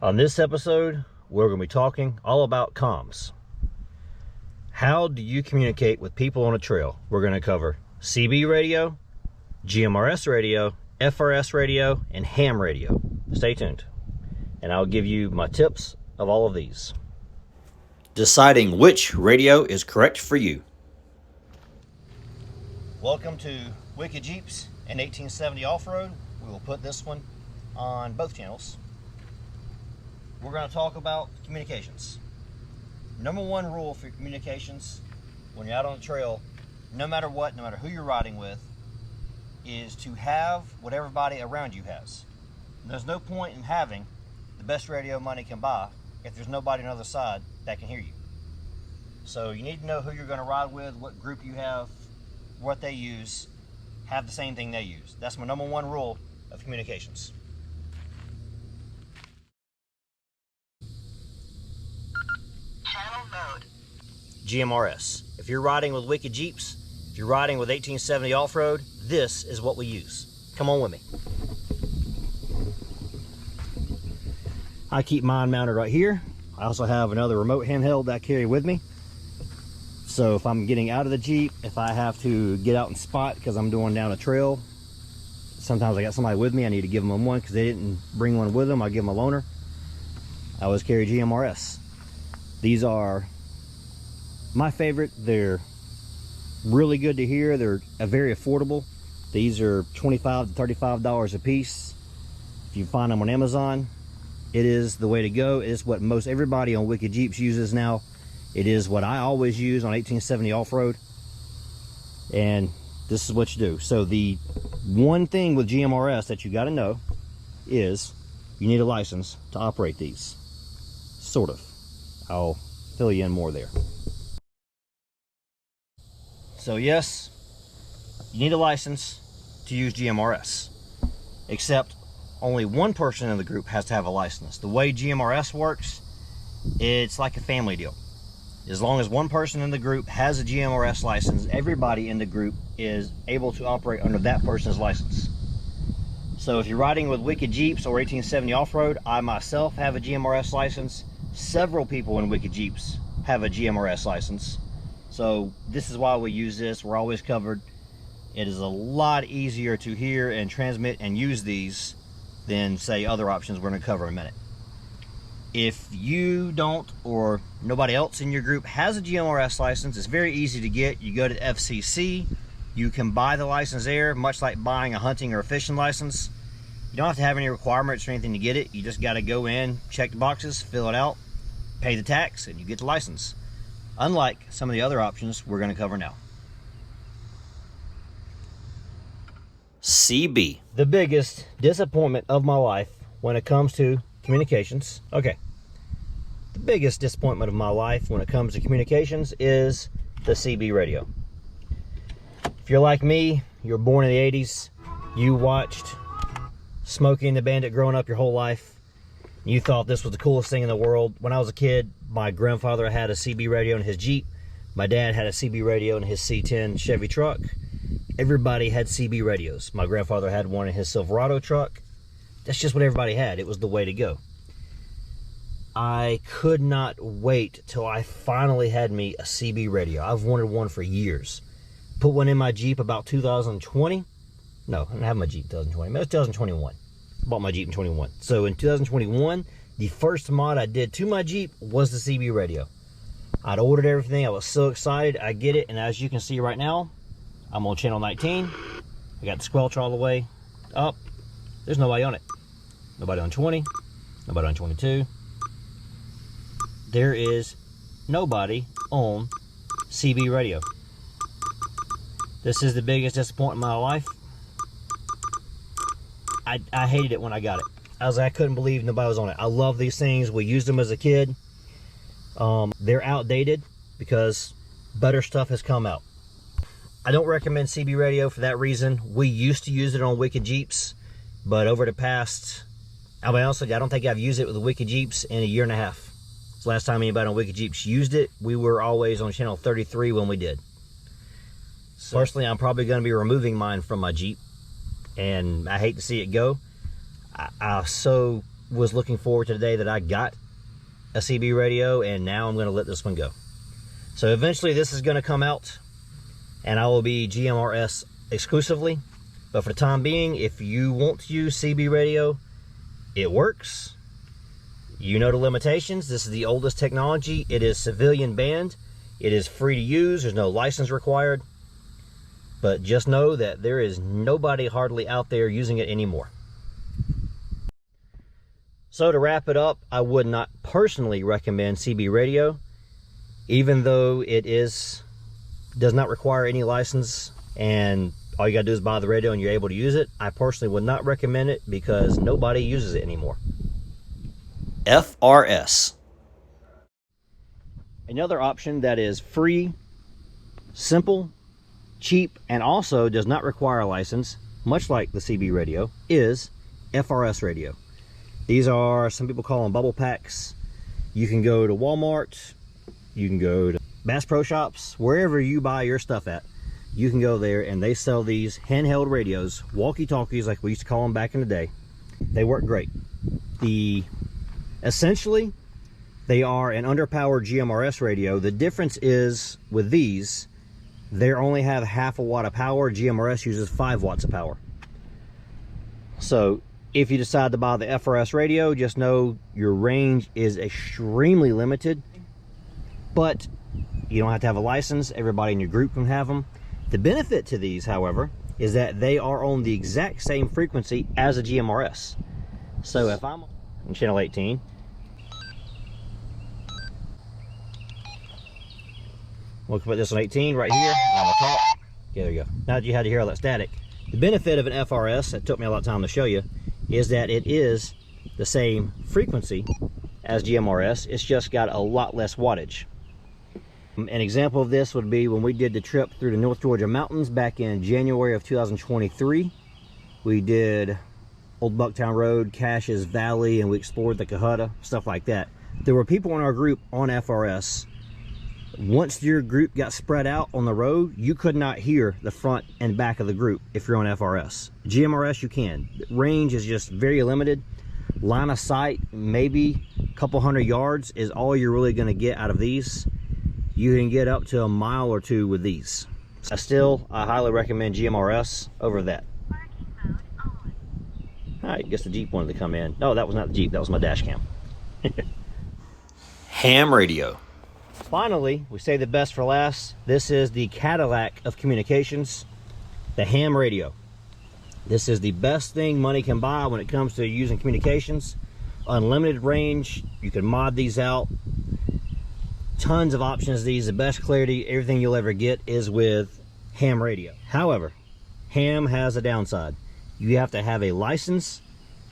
On this episode, we're going to be talking all about comms. How do you communicate with people on a trail? We're going to cover CB radio, GMRS radio, FRS radio, and ham radio. Stay tuned, and I'll give you my tips of all of these. Deciding which radio is correct for you. Welcome to Wicked Jeeps and 1870 Off-Road. We will put this one on both channels. We're going to talk about communications. Number one rule for communications when you're out on the trail, no matter what, no matter who you're riding with, is to have what everybody around you has. There's no point in having the best radio money can buy if there's nobody on the other side that can hear you. So you need to know who you're going to ride with, what group you have, what they use, have the same thing they use. That's my number one rule of communications. Channel mode. GMRS. If you're riding with Wicked Jeeps, if you're riding with 1870 Off-Road, this is what we use. Come on with me. I keep mine mounted right here. I also have another remote handheld that I carry with me. So if I'm getting out of the Jeep, if I have to get out and spot because I'm going down a trail, sometimes I got somebody with me, I need to give them one because they didn't bring one with them, I give them a loaner. I always carry GMRS. These are my favorite. They're really good to hear. They're very affordable. These are $25 to $35 a piece. If you find them on Amazon, it is the way to go. It's what most everybody on Wicked Jeeps uses now. It is what I always use on 1870 Off-Road. And this is what you do. So the one thing with GMRS that you got to know is you need a license to operate these. Sort of. I'll fill you in more there. So yes, you need a license to use GMRS, except only one person in the group has to have a license. The way GMRS works, it's like a family deal. As long as one person in the group has a GMRS license, everybody in the group is able to operate under that person's license. So if you're riding with Wicked Jeeps or 1870 Off-Road, I myself have a GMRS license. Several people in Wicked Jeeps have a GMRS license. So this is why we use this. We're always covered. It is a lot easier to hear and transmit and use these than, say, other options we're going to cover in a minute. If you don't, or nobody else in your group has a GMRS license, it's very easy to get. You go to FCC, you can buy the license there, much like buying a hunting or a fishing license. You don't have to have any requirements or anything to get it. You just got to go in, check the boxes, fill it out, pay the tax, and you get the license. Unlike some of the other options we're going to cover now. CB. The biggest disappointment of my life when it comes to communications. Okay. The biggest disappointment of my life when it comes to communications is the CB radio. If you're like me, you're born in the 80s, you watched Smokey and the Bandit growing up your whole life, you thought this was the coolest thing in the world. When I was a kid, my grandfather had a CB radio in his Jeep. My dad had a CB radio in his C10 Chevy truck. Everybody had CB radios. My grandfather had one in his Silverado truck. That's just what everybody had. It was the way to go. I could not wait till I finally had me a CB radio. I've wanted one for years. Put one in my Jeep about 2020. No, I didn't have my Jeep in 2020. It was 2021. Bought my Jeep in 21. So in 2021, the first mod I did to my Jeep was the CB radio. I'd ordered everything. I was so excited. I get it. And as you can see right now, I'm on channel 19. I got the squelch all the way up. There's nobody on it. Nobody on 20. Nobody on 22. There is nobody on CB radio. This is the biggest disappointment in my life. I hated it when I got it. I couldn't believe nobody was on it. I love these things. We used them as a kid. They're outdated because better stuff has come out. I don't recommend CB radio for that reason. We used to use it on Wicked Jeeps, but over the past, I'll be honest with you, I don't think I've used it with the Wicked Jeeps in a year and a half. It's the last time anybody on Wicked Jeeps used it. We were always on channel 33 when we did. So, personally, I'm probably going to be removing mine from my Jeep, and I hate to see it go. I so was looking forward to the day that I got a CB radio, and now I'm going to let this one go. So eventually this is going to come out, and I will be GMRS exclusively. But for the time being, if you want to use CB radio, it works. You know the limitations. This is the oldest technology. It is civilian banned. It is free to use. There's no license required. But just know that there is nobody hardly out there using it anymore. So to wrap it up, I would not personally recommend CB radio, even though it does not require any license, and all you gotta do is buy the radio and you're able to use it. I personally would not recommend it because nobody uses it anymore. FRS. Another option that is free, simple, cheap, and also does not require a license, much like the CB radio, is FRS radio. These are, some people call them bubble packs. You can go to Walmart, you can go to Bass Pro Shops, wherever you buy your stuff at, you can go there and they sell these handheld radios, walkie-talkies like we used to call them back in the day. They work great. Essentially, they are an underpowered GMRS radio. The difference is with these, they only have half a watt of power. GMRS uses 5 watts of power. So if you decide to buy the FRS radio, just know your range is extremely limited, but you don't have to have a license. Everybody in your group can have them. The benefit to these, however, is that they are on the exact same frequency as a GMRS. So if I'm on channel 18, we'll put this on 18 right here, and I'm gonna talk. Yeah, there you go. Now that you had to hear all that static. The benefit of an FRS, that took me a lot of time to show you, is that it is the same frequency as GMRS. It's just got a lot less wattage. An example of this would be when we did the trip through the North Georgia mountains back in January of 2023. We did Old Bucktown Road, Caches Valley, and we explored the Cohutta, stuff like that. There were people in our group on FRS. Once your group got spread out on the road, you could not hear the front and back of the group if you're on FRS. GMRS, you can. Range is just very limited. Line of sight, maybe a couple hundred yards is all you're really going to get out of these. You can get up to a mile or two with these. I highly recommend GMRS over that. I guess the Jeep wanted to come in. No, that was not the Jeep, that was my dash cam. Ham radio. Finally, we say the best for last. This is the Cadillac of communications, the ham radio. This is the best thing money can buy when it comes to using communications. Unlimited range, you can mod these out. Tons of options. These, the best clarity, everything you'll ever get is with ham radio. However, ham has a downside. You have to have a license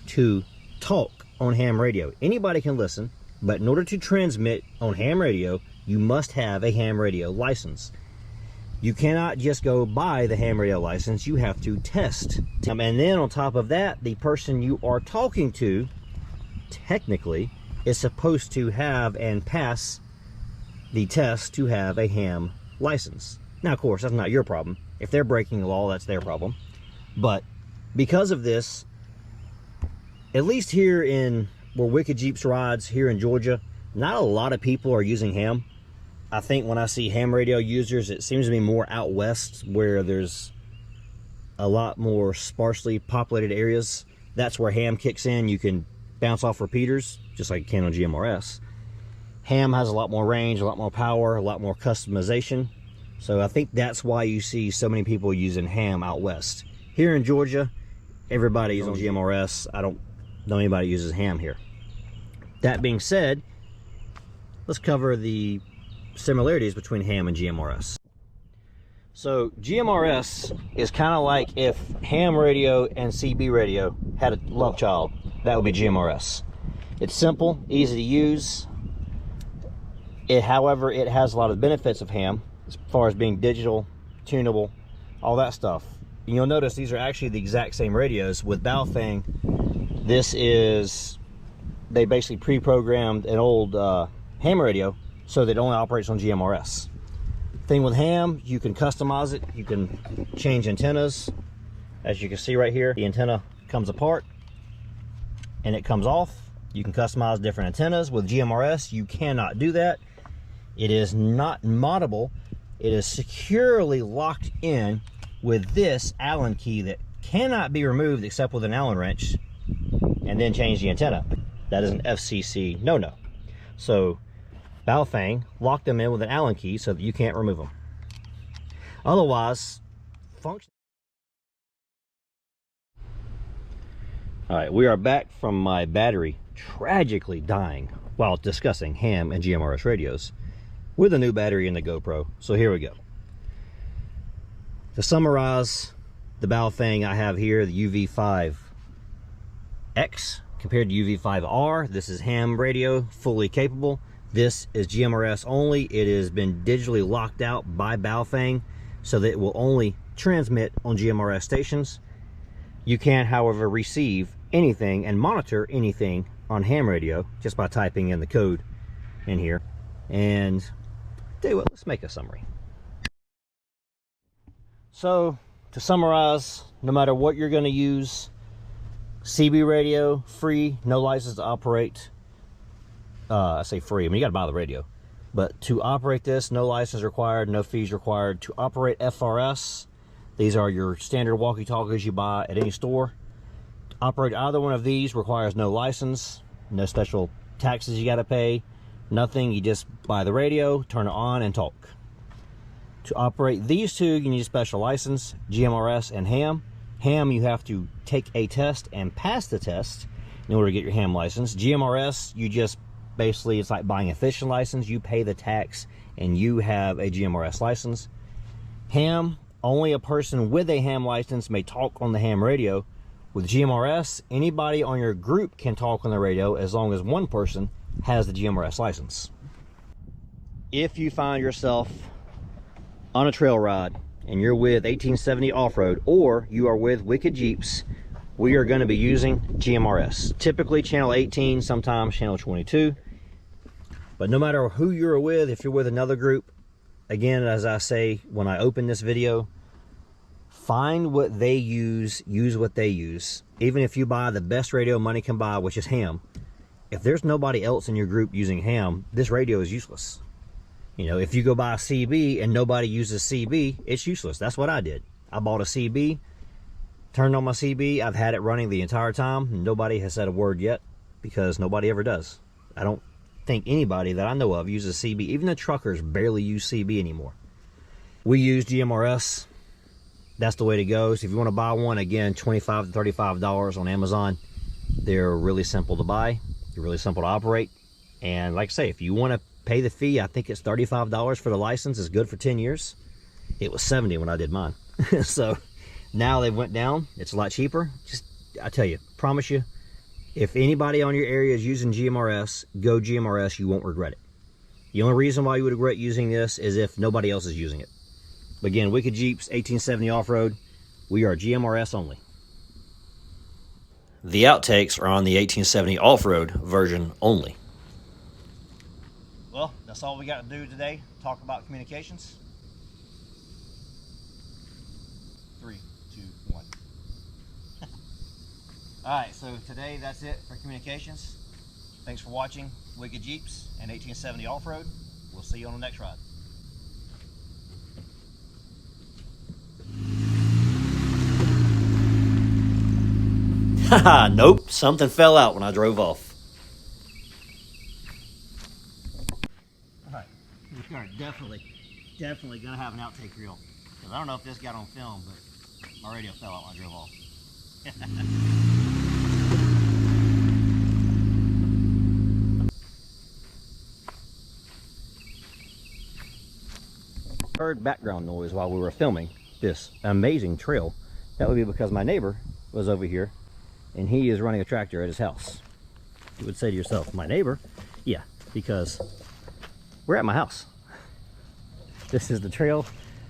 to talk on ham radio. Anybody can listen, but in order to transmit on ham radio, you must have a ham radio license. You cannot just go buy the ham radio license, you have to test. And then on top of that, the person you are talking to, technically, is supposed to have and pass the test to have a ham license. Now, of course, that's not your problem. If they're breaking the law, that's their problem. But because of this, at least here in where Wicked Jeeps rides here in Georgia, not a lot of people are using ham. I think when I see ham radio users, it seems to be more out west where there's a lot more sparsely populated areas. That's where ham kicks in. You can bounce off repeaters, just like you can on GMRS. Ham has a lot more range, a lot more power, a lot more customization. So I think that's why you see so many people using ham out west. Here in Georgia, everybody's on GMRS. I don't know anybody uses ham here. That being said, let's cover the similarities between ham and GMRS. So GMRS is kind of like if ham radio and CB radio had a love child, that would be GMRS. It's simple, easy to use. However, it has a lot of benefits of ham as far as being digital, tunable, all that stuff. And you'll notice these are actually the exact same radios. With baoefang, they basically pre-programmed an old ham radio so that it only operates on GMRS. Thing with ham, you can customize it. You can change antennas. As you can see right here, the antenna comes apart. and it comes off. You can customize different antennas. With GMRS, you cannot do that. It is not moddable. It is securely locked in with this Allen key that cannot be removed except with an Allen wrench and then change the antenna. That is an FCC no-no. So baoefang lock them in with an Allen key so that you can't remove them. Otherwise, function. All right, we are back from my battery tragically dying while discussing ham and GMRS radios with a new battery in the GoPro. So here we go. To summarize the baoefang I have here, the UV5X compared to UV5R, this is ham radio, fully capable. This is GMRS only. It has been digitally locked out by baoefang so that it will only transmit on GMRS stations. You can, however, receive anything and monitor anything on ham radio just by typing in the code in here. And tell you what, let's make a summary. So to summarize, no matter what you're going to use, CB radio, free, no license to operate. I say free, I mean you got to buy the radio. But to operate this, no license required, no fees required. To operate FRS, these are your standard walkie-talkies you buy at any store. To operate either one of these requires no license, no special taxes you got to pay, nothing. You just buy the radio, turn it on, and talk. To operate these two, you need a special license, GMRS and ham. Ham, you have to take a test and pass the test in order to get your ham license. GMRS, you just basically, it's like buying a fishing license. You pay the tax and you have a GMRS license. Ham, only a person with a ham license may talk on the ham radio. With GMRS, anybody on your group can talk on the radio as long as one person has the GMRS license. If you find yourself on a trail ride and you're with 1870 off-road, or you are with Wicked Jeeps, we are going to be using GMRS. Typically channel 18, sometimes channel 22. But no matter who you're with, if you're with another group, again, as I say when I open this video, find what they use what they use. Even if you buy the best radio money can buy, which is ham, if there's nobody else in your group using ham, this radio is useless. You know, if you go buy a CB and nobody uses CB, it's useless. That's what I did. I bought a CB, turned on my CB. I've had it running the entire time. And nobody has said a word yet because nobody ever does. I don't think anybody that I know of uses CB. Even the truckers barely use CB anymore. We use GMRS. That's the way to go. So if you want to buy one, again, $25 to $35 on Amazon. They're really simple to buy. They're really simple to operate. And like I say, if you want to pay the fee, I think it's $35 for the license. It's good for 10 years. It was $70 when I did mine. So now they went down. It's a lot cheaper. Just, I tell you, promise you, if anybody on your area is using GMRS, go GMRS. You won't regret it. The only reason why you would regret using this is if nobody else is using it. But again, Wicked Jeeps, 1870 off-road, we are GMRS only. The outtakes are on the 1870 off-road version only. Well, that's all we got to do today. Talk about communications. 3, 2, 1. All right, so today that's it for communications. Thanks for watching Wicked Jeeps and 1870 Off-Road. We'll see you on the next ride. Haha, nope, something fell out when I drove off. Alright, we are definitely gonna have an outtake reel. Because I don't know if this got on film, but my radio fell out when I drove off. Heard background noise while we were filming this amazing trail. That would be because my neighbor was over here and he is running a tractor at his house. You would say to yourself, my neighbor? Yeah, because we're at my house. This is the trail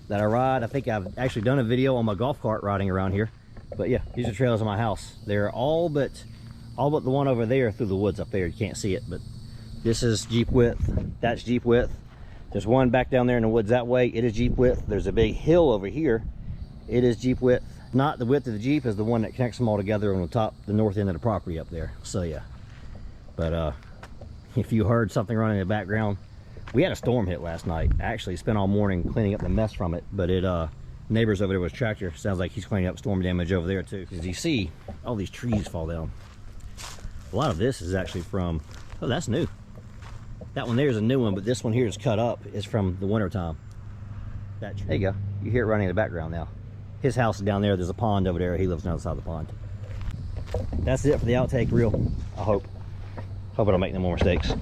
that I ride. I think I've actually done a video on my golf cart riding around here. But yeah, these are trails in my house. They're all but the one over there through the woods up there. You can't see it, but this is Jeep width. That's Jeep width. There's one back down there in the woods that way. It is Jeep width. There's a big hill over here. It is Jeep width. Not the width of the Jeep is the one that connects them all together on the top, the north end of the property up there. So yeah. But if you heard something running in the background, we had a storm hit last night. I actually spent all morning cleaning up the mess from it, but it neighbors over there with a tractor. Sounds like he's cleaning up storm damage over there too. As you see, all these trees fall down. A lot of this is actually from, oh, that's new. That one there is a new one, but this one here is cut up. It's from the winter time. There you go. You hear it running in the background now. His house is down there. There's a pond over there. He lives on the other side of the pond. That's it for the outtake reel. I hope I don't make no more mistakes.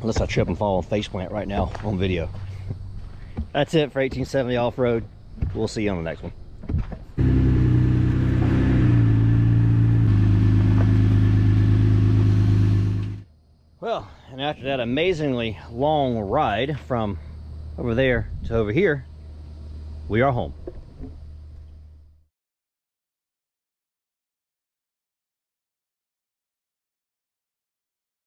Unless I trip and fall and face plant right now on video. That's it for 1870 off-road. We'll see you on the next one. Well, and after that amazingly long ride from over there to over here, we are home.